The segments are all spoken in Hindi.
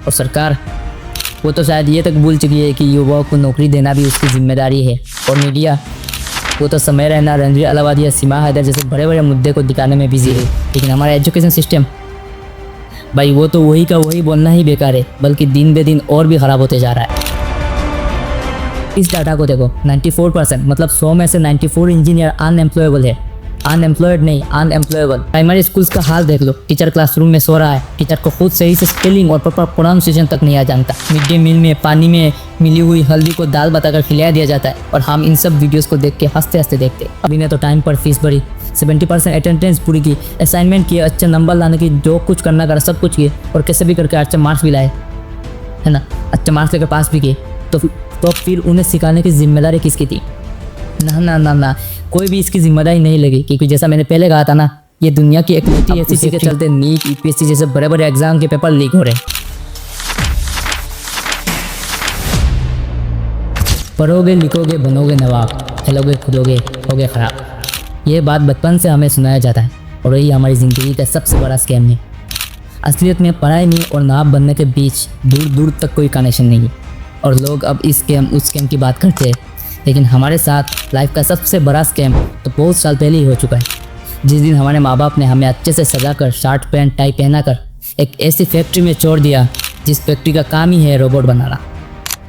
और सरकार वो तो शायद ये तक भूल चुकी है कि युवाओं को नौकरी देना भी उसकी जिम्मेदारी है। और मीडिया वो तो समय रैना, रणवीर अलाहाबादी या सीमा हैदर जैसे बड़े बड़े मुद्दे को दिखाने में बिजी है। लेकिन हमारा एजुकेशन सिस्टम भाई वो तो वही का वही बोलना ही बेकार है, बल्कि दिन बे दिन और भी ख़राब होते जा रहा है। इस डाटा को देखो, 94% मतलब 100 में से 94 इंजीनियर अनएम्प्लॉयबल है। अनएम्प्लॉयड नहीं, अनएम्प्लॉयबल। प्राइमरी स्कूल्स का हाल देख लो, टीचर क्लासरूम में सो रहा है, टीचर को खुद सही से स्पेलिंग और प्रॉपर प्रोनाउंसिएशन तक नहीं आ जानता। मिड डे मील में पानी में मिली हुई हल्दी को दाल बताकर खिलाया दिया जाता है और हम इन सब वीडियोस को देख के हंसते हंसते देखते। अभी ने तो टाइम पर फीस भरी, 70% अटेंडेंस पूरी की, असाइनमेंट किए, अच्छे नंबर लाने की, जो कुछ करना करा सब कुछ किए और कैसे भी करके अच्छे मार्क्स भी लाए, है ना, अच्छे मार्क्स लेकर पास भी किए। तो फिर उन्हें सिखाने की जिम्मेदारी किसकी थी? ना ना ना ना, कोई भी इसकी जिम्मेदारी नहीं लगी, क्योंकि जैसा मैंने पहले कहा था ना, ये दुनिया की इकलौती ऐसी चीज़ के चलते नीट, यूपीएससी जैसे बड़े बड़े एग्जाम के पेपर लीक हो रहे हैं। पढ़ोगे लिखोगे बनोगे नवाब, चलोगे खुदोगे होगे खराब। ये बात बचपन से हमें सुनाया जाता है और यही हमारी ज़िंदगी का सबसे बड़ा स्कैम है। असलियत में पढ़ाई में और नवाब बनने के बीच दूर दूर तक कोई कनेक्शन नहीं है और लोग अब इस स्कैम उस स्कैम की बात करते हैं। लेकिन हमारे साथ लाइफ का सबसे बड़ा स्कैम तो बहुत साल पहले ही हो चुका है, जिस दिन हमारे माँ बाप ने हमें अच्छे से सजाकर शर्ट पैंट टाई पहनाकर एक ऐसी फैक्ट्री में छोड़ दिया जिस फैक्ट्री का काम ही है रोबोट बनाना,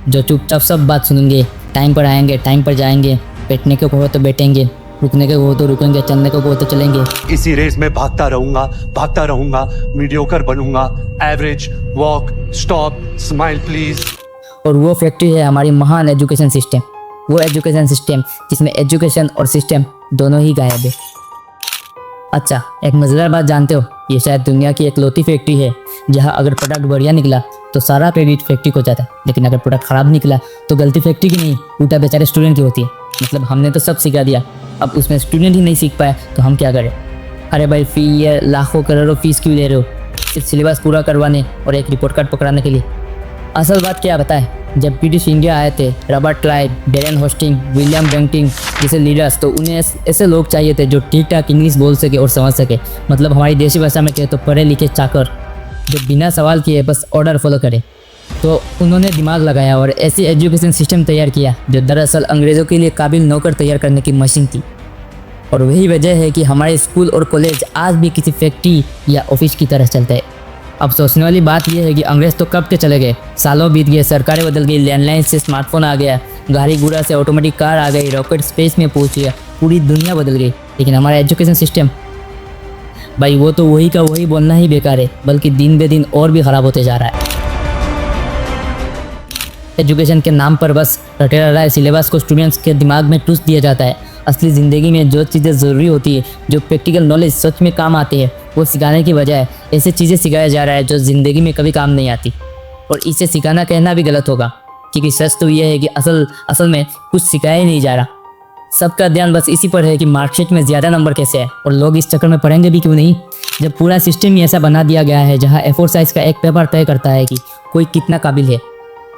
जो चुपचाप सब बात सुनेंगे, टाइम पर आएंगे, टाइम पर जाएंगे, बैठने को कहो तो बैठेंगे, रुकने को कहो तो रुकेंगे, चलने को कहो तो चलेंगे। इसी रेस में भागता रहूंगा, मीडियोकर बनूंगा, average, walk, stop, smile please. और वो फैक्ट्री है हमारी महान एजुकेशन सिस्टम, वो एजुकेशन सिस्टम जिसमें एजुकेशन और सिस्टम दोनों ही गायब है। अच्छा, एक मज़ेदार बात जानते हो, ये शायद दुनिया की इकलौती फैक्ट्री है जहां अगर प्रोडक्ट बढ़िया निकला तो सारा क्रेडिट फैक्ट्री को जाता है, लेकिन अगर प्रोडक्ट ख़राब निकला तो गलती फैक्ट्री की नहीं, उल्टा बेचारे स्टूडेंट की होती है। मतलब हमने तो सब सिखा दिया, अब उसमें स्टूडेंट ही नहीं सीख पाए तो हम क्या करें? अरे भाई, फी ये लाखों करोड़ों फीस क्यों ले रहे हो? सिर्फ सिलेबस पूरा करवाने और एक रिपोर्ट कार्ड पकड़ाने के लिए। असल बात क्या बताएं, जब ब्रिटिश इंडिया आए थे, Robert Clive, Warren Hastings, William Bentinck जैसे लीडर्स, तो उन्हें ऐसे लोग चाहिए थे जो ठीक ठाक इंग्लिश बोल सके और समझ सके। मतलब हमारी देशी भाषा में कहे तो पढ़े लिखे चाकर, जो बिना सवाल किए बस ऑर्डर फॉलो करे। तो उन्होंने दिमाग लगाया और ऐसी एजुकेशन सिस्टम तैयार किया जो दरअसल अंग्रेज़ों के लिए काबिल नौकर तैयार करने की मशीन थी। और वही वजह है कि हमारे स्कूल और कॉलेज आज भी किसी फैक्ट्री या ऑफिस की तरह चलते हैं। अब सोचने वाली बात यह है कि अंग्रेज़ तो कब के चले गए, सालों बीत गए, सरकारें बदल गई, लैंडलाइन से स्मार्टफोन आ गया, गाड़ी घोड़ा से ऑटोमेटिक कार आ गई, रॉकेट स्पेस में पहुंच गया, पूरी दुनिया बदल गई। लेकिन हमारा एजुकेशन सिस्टम भाई वो तो वही का वही बोलना ही बेकार है, बल्कि दिन बे दिन और भी ख़राब होते जा रहा है। एजुकेशन के नाम पर बस रटे रटाए सिलेबस को स्टूडेंट्स के दिमाग में ठूस दिया जाता है। असली ज़िंदगी में जो चीज़ें ज़रूरी होती है, जो प्रैक्टिकल नॉलेज सच में काम आती है, वो सिखाने की बजाय ऐसे चीज़ें सिखाया जा रहा है जो ज़िंदगी में कभी काम नहीं आती। और इसे सिखाना कहना भी गलत होगा, क्योंकि सच तो ये है कि असल में कुछ सिखाया ही नहीं जा रहा। सबका ध्यान बस इसी पर है कि मार्कशीट में ज़्यादा नंबर कैसे है, और लोग इस चक्कर में पढ़ेंगे भी क्यों नहीं, जब पूरा सिस्टम ही ऐसा बना दिया गया है जहाँ A4 साइज़ का एक पेपर तय करता है कि कोई कितना काबिल है।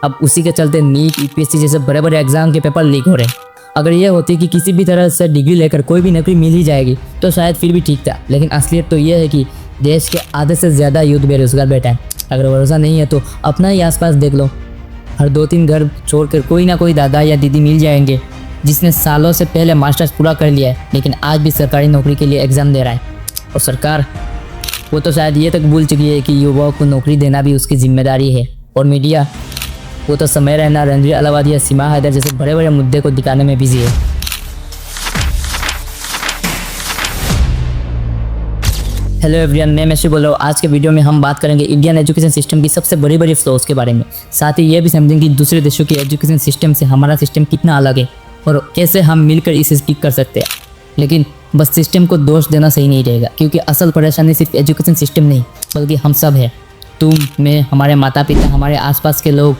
अब उसी के चलते नीट, यूपीएससी जैसे बड़े बड़े एग्जाम के पेपर लीक हो रहे हैं। अगर ये होती कि किसी भी तरह से डिग्री लेकर कोई भी नौकरी मिल ही जाएगी तो शायद फिर भी ठीक था, लेकिन असलियत तो ये है कि देश के आधे से ज़्यादा यूथ बेरोजगार बैठा है। अगर भरोसा नहीं है तो अपना ही आसपास देख लो, हर 2-3 घर छोड़कर कोई ना कोई दादा या दीदी मिल जाएंगे जिसने सालों से पहले मास्टर्स पूरा कर लिया है, लेकिन आज भी सरकारी नौकरी के लिए एग्ज़ाम दे रहा है। और सरकार वो तो शायद ये तक भूल चुकी है कि युवाओं को नौकरी देना भी उसकी जिम्मेदारी है। और मीडिया वो तो समय रैना, रणवीर अलाहाबादी या सीमा हैदर जैसे बड़े बड़े मुद्दे को दिखाने में बिजी है। हेलो एवरीवन, मैं मैशी बोल रहा हूँ। आज के वीडियो में हम बात करेंगे इंडियन एजुकेशन सिस्टम की सबसे बड़ी बड़ी फ्लॉज के बारे में। साथ ही ये भी समझेंगे कि दूसरे देशों के एजुकेशन सिस्टम से हमारा सिस्टम कितना अलग है और कैसे हम मिलकर इसे ठीक कर सकते हैं। लेकिन बस सिस्टम को दोष देना सही नहीं रहेगा, क्योंकि असल परेशानी सिर्फ एजुकेशन सिस्टम नहीं बल्कि हम सब है, तुम, मैं, हमारे माता पिता, हमारे आसपास के लोग।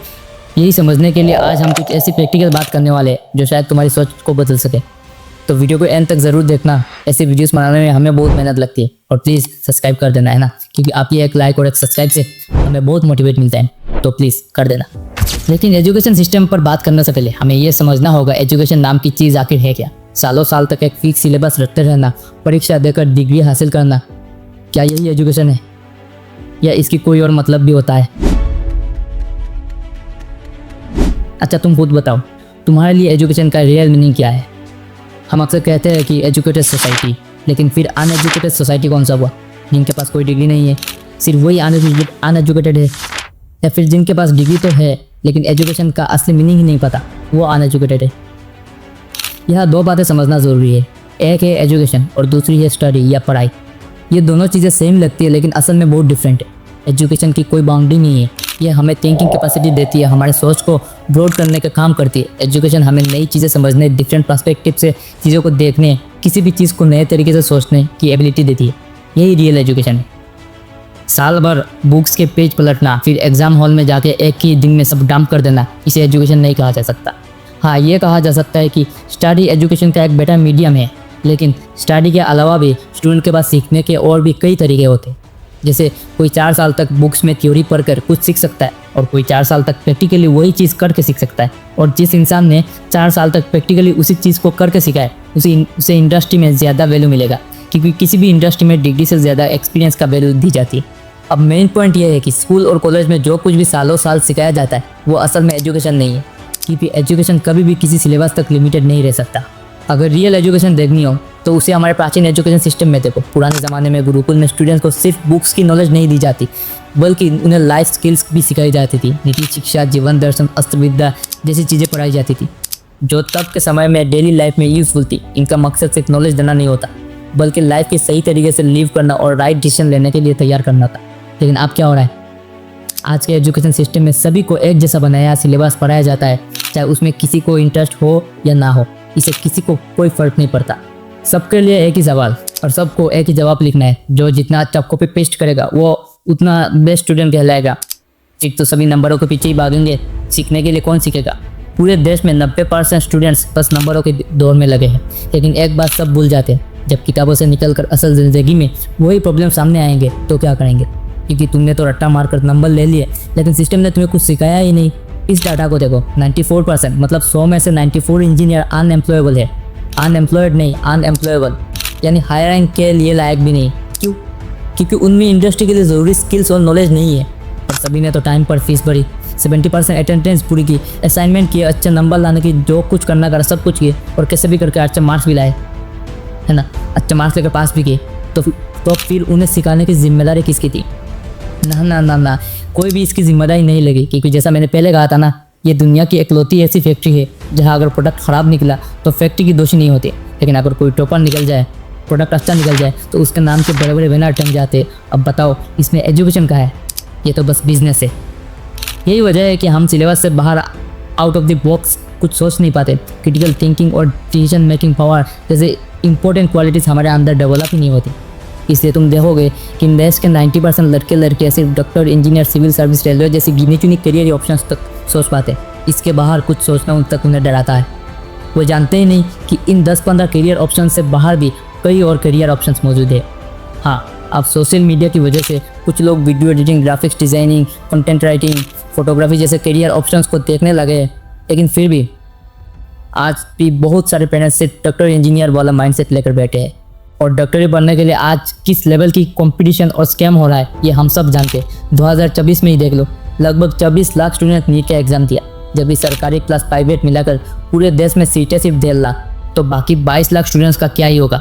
यही समझने के लिए आज हम कुछ ऐसी प्रैक्टिकल बात करने वाले हैं जो शायद तुम्हारी सोच को बदल सके। तो वीडियो को एंड तक ज़रूर देखना, ऐसे वीडियोस बनाने में हमें बहुत मेहनत लगती है। और प्लीज़ सब्सक्राइब कर देना, है ना, क्योंकि आपकी एक लाइक और एक सब्सक्राइब से हमें बहुत मोटिवेट मिलता है, तो प्लीज़ कर देना। लेकिन एजुकेशन सिस्टम पर बात करने से पहले हमें यह समझना होगा एजुकेशन नाम की चीज़ आखिर है क्या। सालों साल तक एक फिक्स सिलेबस रखते रहना, परीक्षा देकर डिग्री हासिल करना, क्या यही एजुकेशन है या इसकी कोई और मतलब भी होता है? अच्छा तुम खुद बताओ, तुम्हारे लिए एजुकेशन का रियल मीनिंग क्या है? हम अक्सर कहते हैं कि एजुकेटेड सोसाइटी, लेकिन फिर अनएजुकेटेड सोसाइटी कौन सा हुआ? जिनके पास कोई डिग्री नहीं है, सिर्फ वही अनएजुकेटेड है। या फिर जिनके पास डिग्री तो है लेकिन एजुकेशन का असली मीनिंग ही नहीं पता, वो अनएजुकेटेड है। यह दो बातें समझना ज़रूरी है, एक है एजुकेशन और दूसरी है स्टडी या पढ़ाई। ये दोनों चीज़ें सेम लगती है लेकिन असल में बहुत डिफरेंट है। एजुकेशन की कोई बाउंड्री नहीं है, ये हमें थिंकिंग कैपेसिटी देती है, हमारे सोच को ब्रॉड करने का काम करती है। एजुकेशन हमें नई चीज़ें समझने, डिफरेंट पर्सपेक्टिव से चीज़ों को देखने, किसी भी चीज़ को नए तरीके से सोचने की एबिलिटी देती है। यही रियल एजुकेशन है। साल भर बुक्स के पेज पलटना, फिर एग्ज़ाम हॉल में जाके एक ही दिन में सब डंप कर देना, इसे एजुकेशन नहीं कहा जा सकता। हाँ, ये कहा जा सकता है कि स्टडी एजुकेशन का एक बेटर मीडियम है, लेकिन स्टडी के अलावा भी स्टूडेंट के पास सीखने के और भी कई तरीके होते हैं। जैसे कोई 4 साल तक बुक्स में थ्योरी पढ़कर कुछ सीख सकता है और कोई 4 साल तक प्रैक्टिकली वही चीज़ करके सीख सकता है। और जिस इंसान ने 4 साल तक प्रैक्टिकली उसी चीज़ को करके सीखा है, उसे इंडस्ट्री में ज़्यादा वैल्यू मिलेगा, क्योंकि किसी भी इंडस्ट्री में डिग्री से ज़्यादा एक्सपीरियंस का वैल्यू दी जाती है। अब मेन पॉइंट ये है कि स्कूल और कॉलेज में जो कुछ भी सालों साल सिखाया जाता है वो असल में एजुकेशन नहीं है, क्योंकि एजुकेशन कभी भी किसी सिलेबस तक लिमिटेड नहीं रह सकता। अगर रियल एजुकेशन देखनी हो तो उसे हमारे प्राचीन एजुकेशन सिस्टम में देखो। पुराने ज़माने में गुरुकुल में स्टूडेंट्स को सिर्फ बुक्स की नॉलेज नहीं दी जाती, बल्कि उन्हें लाइफ स्किल्स भी सिखाई जाती थी। नीति शिक्षा, जीवन दर्शन, अस्त्रविद्या जैसी चीज़ें पढ़ाई जाती थी, जो तब के समय में डेली लाइफ में यूज़फुल थी। इनका मकसद सिर्फ नॉलेज देना नहीं होता, बल्कि लाइफ के सही तरीके से लीव करना और राइट डिसीजन लेने के लिए तैयार करना था। लेकिन अब क्या हो रहा है? आज के एजुकेशन सिस्टम में सभी को एक जैसा बनाया सिलेबस पढ़ाया जाता है, चाहे उसमें किसी को इंटरेस्ट हो या ना हो, इसे किसी को कोई फ़र्क नहीं पड़ता। सबके लिए एक ही सवाल और सबको एक ही जवाब लिखना है। जो जितना अच्छा कॉपी पेस्ट करेगा वो उतना बेस्ट स्टूडेंट कहलाएगा। एक तो सभी नंबरों के पीछे ही भागेंगे, सीखने के लिए कौन सीखेगा? पूरे देश में 90% स्टूडेंट्स बस नंबरों के दौर में लगे हैं। लेकिन एक बात सब भूल जाते हैं, जब किताबों से निकलकर असल ज़िंदगी में वही प्रॉब्लम सामने आएंगे तो क्या करेंगे? क्योंकि तुमने तो रट्टा मारकर नंबर ले लिए, लेकिन सिस्टम ने तुम्हें कुछ सिखाया ही नहीं। इस डाटा को देखो, 94% मतलब 100 में से 94 इंजीनियर अनएम्प्लॉयबल है। अनएम्प्लॉयड नहीं, अनएम्प्लॉयबल, यानी हायर रैंक के लिए लायक भी नहीं। क्यों? क्योंकि उनमें इंडस्ट्री के लिए ज़रूरी स्किल्स और नॉलेज नहीं है। और सभी ने तो टाइम पर फीस भरी, 70% अटेंडेंस पूरी की, असाइनमेंट किए, अच्छे नंबर लाने की जो कुछ करना करा सब कुछ किए, और कैसे भी करके अच्छे मार्क्स भी लाए, है ना? अच्छे मार्क्स लेकर पास भी किए। तो फिर उन्हें सिखाने की जिम्मेदारी किसकी थी? ना ना ना ना, कोई भी इसकी जिम्मेदारी नहीं लगी, क्योंकि जैसा मैंने पहले कहा था ना, ये दुनिया की इकलौती ऐसी फैक्ट्री है जहाँ अगर प्रोडक्ट ख़राब निकला तो फैक्ट्री की दोषी नहीं होती, लेकिन अगर कोई टॉपर निकल जाए, प्रोडक्ट अच्छा निकल जाए, तो उसके नाम के बड़े बड़े बैनर टंग जाते। अब बताओ इसमें एजुकेशन का है? ये तो बस बिजनेस है। यही वजह है कि हम सिलेबस से बाहर आउट ऑफ द बॉक्स कुछ सोच नहीं पाते। क्रिटिकल थिंकिंग और डिसीजन मेकिंग पावर जैसे इंपॉर्टेंट क्वालिटीज़ हमारे अंदर डेवलप ही नहीं होती। इसलिए तुम देखोगे कि देश के 90% लड़के लड़कियाँ सिर्फ doctor, engineer, civil service, railway जैसी गिनी चुनी करियर ऑप्शंस तक सोच पाते। इसके बाहर कुछ सोचना उन तक उन्हें डराता है। वो जानते ही नहीं कि इन 10-15 करियर ऑप्शन से बाहर भी कई और करियर ऑप्शंस मौजूद है। हाँ, अब सोशल मीडिया की वजह से कुछ लोग video editing, graphics designing, content writing, photography जैसे करियर ऑप्शंस को देखने लगे हैं। लेकिन फिर भी आज भी बहुत सारे पेरेंट्स सिर्फ डॉक्टर, इंजीनियर वाला माइंडसेट लेकर बैठे हैं। और डॉक्टरी बनने के लिए आज किस लेवल की कंपटीशन और स्कैम हो रहा है ये हम सब जानते हैं। 2024 में ही देख लो, लगभग 24 लाख स्टूडेंट नीट का एग्ज़ाम दिया। जब भी सरकारी प्लस प्राइवेट मिलाकर पूरे देश में सीटें सिर्फ 1.5 लाख, तो बाकी 22 लाख स्टूडेंट्स का क्या ही होगा?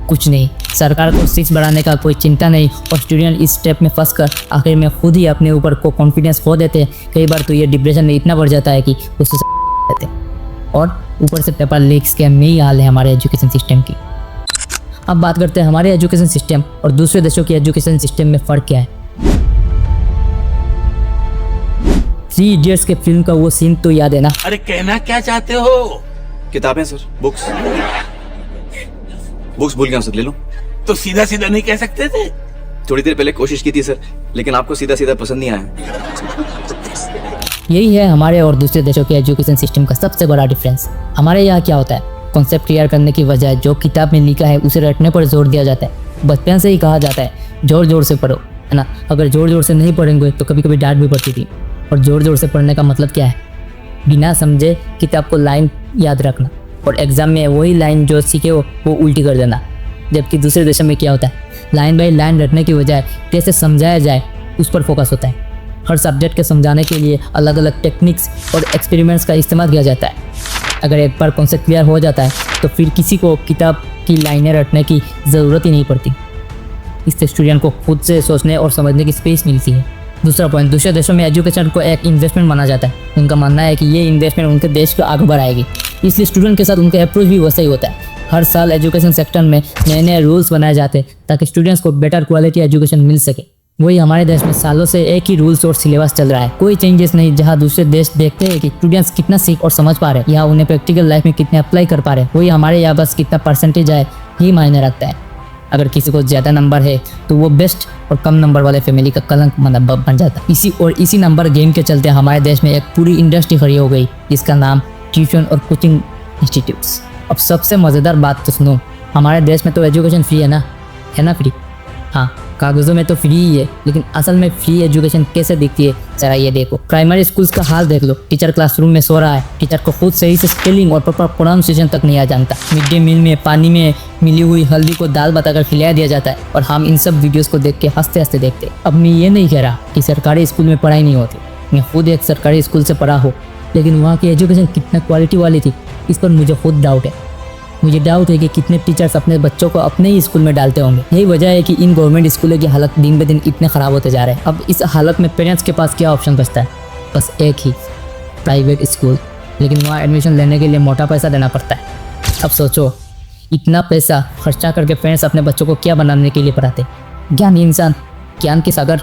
कुछ नहीं। सरकार को सीट्स बढ़ाने का कोई चिंता नहीं, और स्टूडेंट इस स्टेप में फंस कर आखिर में खुद ही अपने ऊपर को कॉन्फिडेंस खो देते हैं। कई बार तो ये डिप्रेशन में इतना बढ़ जाता है कि वो सुसाइड करते हैं। और ऊपर से पेपर लीक, स्कैम में ही हाल है हमारे एजुकेशन सिस्टम की। अब बात करते हैं हमारे एजुकेशन सिस्टम और दूसरे देशों के एजुकेशन सिस्टम में फ़र्क क्या है। 3 इडियट्स के फिल्म का वो सीन तो याद है ना? अरे कहना क्या चाहते हो? किताबें सर, बुक्स भूल गया सर, ले लो। तो सीधा सीधा नहीं कह सकते थे? थोड़ी देर पहले कोशिश की थी सर, लेकिन आपको सीधा सीधा पसंद नहीं आया। यही है हमारे और दूसरे देशों के एजुकेशन सिस्टम का सबसे बड़ा डिफरेंस। हमारे यहाँ क्या होता है, कॉन्सेप्ट क्लियर करने की बजाय जो किताब में लिखा है उसे रटने पर जोर दिया जाता है। बचपन से ही कहा जाता है जोर जोर से पढ़ो, है ना? अगर जोर जोर से नहीं पढ़ेंगे तो कभी कभी डांट भी पड़ती थी। और जोर जोर से पढ़ने का मतलब क्या है? बिना समझे किताब को लाइन याद रखना, और एग्जाम में वही लाइन जो सीखे हो वो उल्टी कर देना। जबकि दूसरे देशों में क्या होता है, लाइन बाई लाइन रटने की बजाय कैसे समझाया जाए उस पर फोकस होता है। हर सब्जेक्ट के समझाने के लिए अलग अलग टेक्निक्स और एक्सपेरिमेंट्स का इस्तेमाल किया जाता है। अगर एक बार कॉन्सेप्ट क्लियर हो जाता है तो फिर किसी को किताब की लाइनें रटने की ज़रूरत ही नहीं पड़ती। इससे स्टूडेंट को खुद से सोचने और समझने की स्पेस मिलती है। दूसरा पॉइंट, दूसरे देशों में एजुकेशन को एक इन्वेस्टमेंट माना जाता है। उनका मानना है कि ये इन्वेस्टमेंट उनके देश को आगे बढ़ाएगी, इसलिए स्टूडेंट के साथ उनका अप्रोच भी वैसा ही होता है। हर साल एजुकेशन सेक्टर में नए नए रूल्स बनाए जाते हैं ताकि स्टूडेंट्स को बेटर क्वालिटी एजुकेशन मिल सके। वही हमारे देश में सालों से एक ही रूल्स और सिलेबस चल रहा है, कोई चेंजेस नहीं। जहाँ दूसरे देश देखते हैं कि स्टूडेंट्स कितना सीख और समझ पा रहे हैं, यहाँ उन्हें प्रैक्टिकल लाइफ में कितने अप्लाई कर पा रहे हैं, वही हमारे यहाँ बस कितना परसेंटेज आए ही मायने रखता है। अगर किसी को ज़्यादा नंबर है तो वो बेस्ट और कम नंबर वाले फैमिली का कलंक बन जाता है। इसी नंबर गेम के चलते हमारे देश में एक पूरी इंडस्ट्री खड़ी हो गई जिसका नाम ट्यूशन और कोचिंग इंस्टीट्यूट्स। अब सबसे मज़ेदार बात तो सुनो, हमारे देश में तो एजुकेशन फ्री है ना फ्री। हाँ, कागज़ों में तो फ्री ही है, लेकिन असल में फ्री एजुकेशन कैसे दिखती है जरा ये देखो। प्राइमरी स्कूल्स का हाल देख लो। टीचर क्लासरूम में सो रहा है, टीचर को खुद सही से स्पेलिंग और प्रॉपर प्रोनाउंसिएशन तक नहीं आ जानता। मिड डे मील में पानी में मिली हुई हल्दी को दाल बताकर खिलाया दिया जाता है और हम इन सब वीडियोस को देख के हंसते हंसते देखते। अब मैं ये नहीं कह रहा कि सरकारी स्कूल में पढ़ाई नहीं होती, मैं खुद एक सरकारी स्कूल से पढ़ा हो, लेकिन वहाँ की एजुकेशन कितना क्वालिटी वाली थी इस पर मुझे खुद डाउट है। मुझे डाउट है कि कितने टीचर्स अपने बच्चों को अपने ही स्कूल में डालते होंगे। यही वजह है कि इन गवर्नमेंट स्कूलों की हालत दिन ब दिन इतने ख़राब होते जा रहे हैं। अब इस हालत में पेरेंट्स के पास क्या ऑप्शन बचता है? बस एक ही, प्राइवेट स्कूल, लेकिन वहाँ एडमिशन लेने के लिए मोटा पैसा देना पड़ता है। अब सोचो, इतना पैसा खर्चा करके पेरेंट्स अपने बच्चों को क्या बनाने के लिए पढ़ाते? ज्ञानी इंसान, ज्ञान की सागर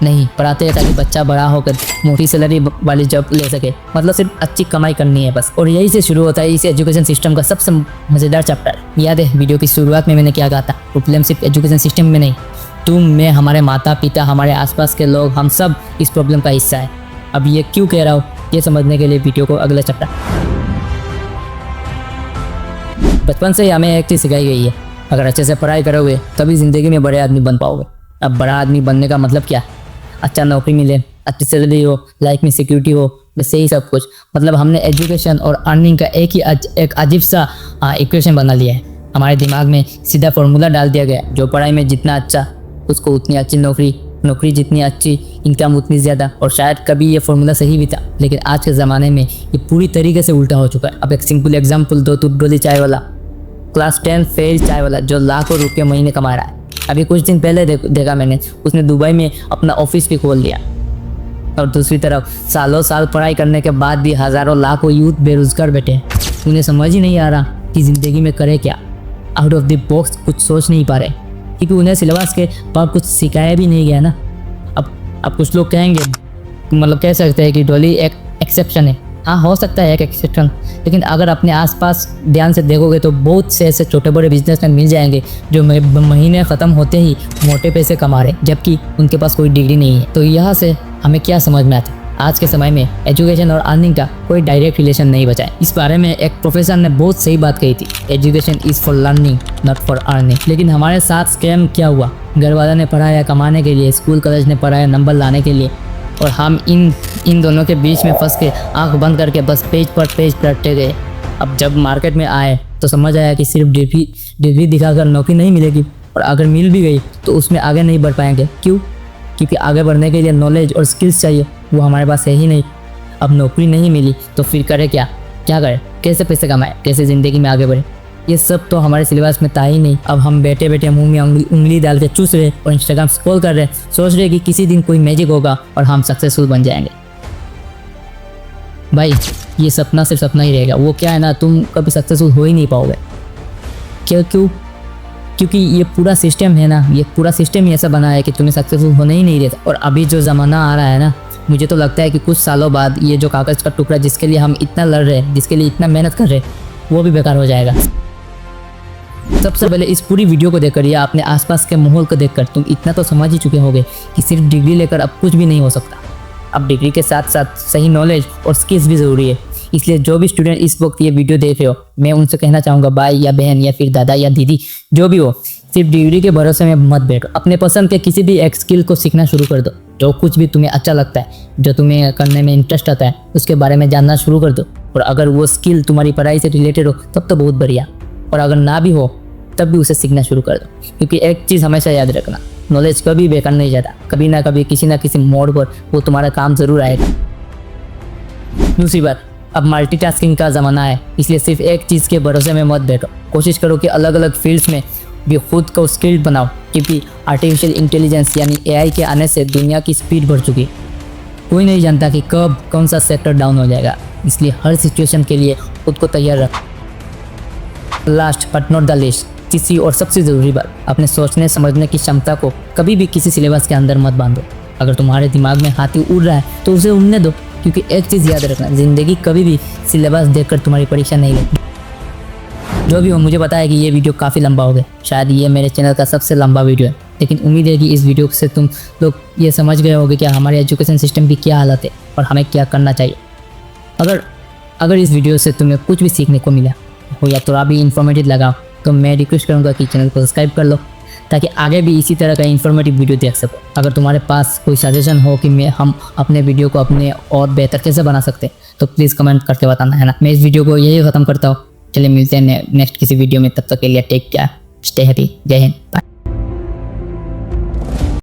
नहीं, पढ़ाते हैं ताकि बच्चा बड़ा होकर मोटी सैलरी वाली जॉब ले सके। मतलब सिर्फ अच्छी कमाई करनी है बस। और यही से शुरू होता है इस एजुकेशन सिस्टम का सबसे मज़ेदार चैप्टर। याद है वीडियो की शुरुआत में मैंने क्या कहा था? प्रॉब्लम सिर्फ एजुकेशन सिस्टम में नहीं, तुम, मैं, हमारे माता पिता, हमारे आसपास के लोग, हम सब इस प्रॉब्लम का हिस्सा है। अब ये क्यों कह रहा हूँ, ये समझने के लिए वीडियो को अगला चैप्टर। बचपन से ही हमें एक चीज़ सिखाई गई है, अगर अच्छे से पढ़ाई करोगे तभी ज़िंदगी में बड़े आदमी बन पाओगे। अब बड़ा आदमी बनने का मतलब क्या? अच्छा नौकरी मिले, अच्छी सैलरी हो, लाइफ में सिक्योरिटी हो, बस यही सब कुछ। मतलब हमने एजुकेशन और अर्निंग का एक अजीब सा इक्वेशन बना लिया है। हमारे दिमाग में सीधा फार्मूला डाल दिया गया, जो पढ़ाई में जितना अच्छा उसको उतनी अच्छी नौकरी, नौकरी जितनी अच्छी इनकम उतनी ज़्यादा। और शायद कभी ये फार्मूला सही भी था, लेकिन आज के ज़माने में ये पूरी तरीके से उल्टा हो चुका है। अब एक सिंपल एग्जाम्पल दो, तो डोली चाय वाला, क्लास 10 फेल चाय वाला जो लाखों रुपये महीने कमा रहा है। अभी कुछ दिन पहले देखा मैंने, उसने दुबई में अपना ऑफिस भी खोल लिया। और दूसरी तरफ सालों साल पढ़ाई करने के बाद भी हज़ारों लाखों यूथ बेरोजगार बैठे हैं। उन्हें समझ ही नहीं आ रहा कि ज़िंदगी में करे क्या। आउट ऑफ द बॉक्स कुछ सोच नहीं पा रहे, क्योंकि उन्हें सिलेबस के बाद कुछ सिखाया भी नहीं गया ना। अब कुछ लोग कहेंगे, मतलब कह सकते हैं कि डॉली एक एक्सेप्शन है। हाँ, हो सकता है एक एक्सेप्शन, लेकिन अगर अपने आसपास ध्यान से देखोगे तो बहुत से ऐसे छोटे बड़े बिजनेसमैन मिल जाएंगे जो महीने ख़त्म होते ही मोटे पैसे कमा रहे, जबकि उनके पास कोई डिग्री नहीं है। तो यहाँ से हमें क्या समझ में आता है? आज के समय में एजुकेशन और अर्निंग का कोई डायरेक्ट रिलेशन नहीं बचा है। इस बारे में एक प्रोफेसर ने बहुत सही बात कही थी, education is for learning not for earning. लेकिन हमारे साथ स्कैम क्या हुआ? घर वाला ने पढ़ाया कमाने के लिए, स्कूल कॉलेज ने पढ़ाया नंबर लाने के लिए, और हम इन दोनों के बीच में फंस के आंख बंद करके बस पेज पर पेज पलटते गए। अब जब मार्केट में आए तो समझ आया कि सिर्फ डिग्री दिखाकर नौकरी नहीं मिलेगी, और अगर मिल भी गई तो उसमें आगे नहीं बढ़ पाएंगे। क्यों? क्योंकि आगे बढ़ने के लिए नॉलेज और स्किल्स चाहिए, वो हमारे पास है ही नहीं। अब नौकरी नहीं मिली तो फिर करे क्या करें? कैसे पैसे कमाएं? कैसे ज़िंदगी में आगे बढ़े? ये सब तो हमारे सिलेबस में था ही नहीं। अब हम बैठे बैठे मुंह में उंगली डाल के चूस रहे और इंस्टाग्राम स्क्रॉल कर रहे, सोच रहे कि किसी दिन कोई मैजिक होगा और हम सक्सेसफुल बन जाएंगे। भाई, ये सपना सिर्फ सपना ही रहेगा। वो क्या है ना, तुम कभी सक्सेसफुल हो ही नहीं पाओगे। क्यों? क्योंकि ये पूरा सिस्टम है ना, ये पूरा सिस्टम ही ऐसा बना है कि तुम्हें सक्सेसफुल होने ही नहीं देता। और अभी जो ज़माना आ रहा है ना, मुझे तो लगता है कि कुछ सालों बाद ये जो कागज़ का टुकड़ा जिसके लिए हम इतना लड़ रहे हैं, जिसके लिए इतना मेहनत कर रहे हैं, वो भी बेकार हो जाएगा। सबसे पहले इस पूरी वीडियो को देखकर या अपने आसपास के माहौल को देखकर तुम इतना तो समझ ही चुके होंगे कि सिर्फ डिग्री लेकर अब कुछ भी नहीं हो सकता। अब डिग्री के साथ साथ सही नॉलेज और स्किल्स भी ज़रूरी है। इसलिए जो भी स्टूडेंट इस वक्त ये वीडियो देख रहे हो, मैं उनसे कहना चाहूँगा, भाई या बहन या फिर दादा या दीदी, जो भी हो, सिर्फ डिग्री के भरोसे में मत बैठो। अपने पसंद के किसी भी एक स्किल को सीखना शुरू कर दो। जो कुछ भी तुम्हें अच्छा लगता है, जो तुम्हें करने में इंटरेस्ट आता है, उसके बारे में जानना शुरू कर दो। और अगर वो स्किल तुम्हारी पढ़ाई से रिलेटेड हो तब तो बहुत बढ़िया, और अगर ना भी हो तब भी उसे सीखना शुरू कर दो। क्योंकि एक चीज़ हमेशा याद रखना, नॉलेज कभी बेकार नहीं जाता, कभी ना कभी किसी ना किसी मोड़ पर वो तुम्हारा काम ज़रूर आएगा। दूसरी बात, अब मल्टीटास्किंग का ज़माना है, इसलिए सिर्फ एक चीज़ के भरोसे में मत बैठो। कोशिश करो कि अलग अलग फील्ड्स में भी खुद को स्किल्ड बनाओ, क्योंकि आर्टिफिशियल इंटेलिजेंस यानी AI के आने से दुनिया की स्पीड बढ़ चुकी है। कोई नहीं जानता कि कब कौन सा सेक्टर डाउन हो जाएगा, इसलिए हर सिचुएशन के लिए खुद को तैयार रखो। Last but not the least, तीसरी और सबसे ज़रूरी बात, अपने सोचने समझने की क्षमता को कभी भी किसी सिलेबस के अंदर मत बांधो। अगर तुम्हारे दिमाग में हाथी उड़ रहा है तो उसे उड़ने दो, क्योंकि एक चीज़ याद रखना, ज़िंदगी कभी भी सिलेबस देखकर तुम्हारी परीक्षा नहीं लेती। जो भी हो, मुझे पता है कि ये वीडियो काफ़ी लंबा हो गया, शायद ये मेरे चैनल का सबसे लंबा वीडियो है, लेकिन उम्मीद है कि इस वीडियो से तुम लोग ये समझ गए होगे कि हमारे एजुकेशन सिस्टम की क्या हालत है और हमें क्या करना चाहिए। अगर इस वीडियो से तुम्हें कुछ भी सीखने को मिला हो या थोड़ा भी इन्फॉर्मेटिव लगा, तो मैं रिक्वेस्ट करूँगा कि चैनल को सब्सक्राइब कर लो, ताकि आगे भी इसी तरह का इन्फॉर्मेटिव वीडियो देख सको। अगर तुम्हारे पास कोई सजेशन हो कि हम अपने वीडियो को अपने और बेहतर कैसे बना सकते हैं, तो प्लीज़ कमेंट करके बताना, है ना। मैं इस वीडियो को यही ख़त्म करता हूँ। चलिए मिलते हैं नेक्स्ट किसी वीडियो में, तब तक के लिए टेक केयर, स्टे हैप्पी, जय हिंद, बाय।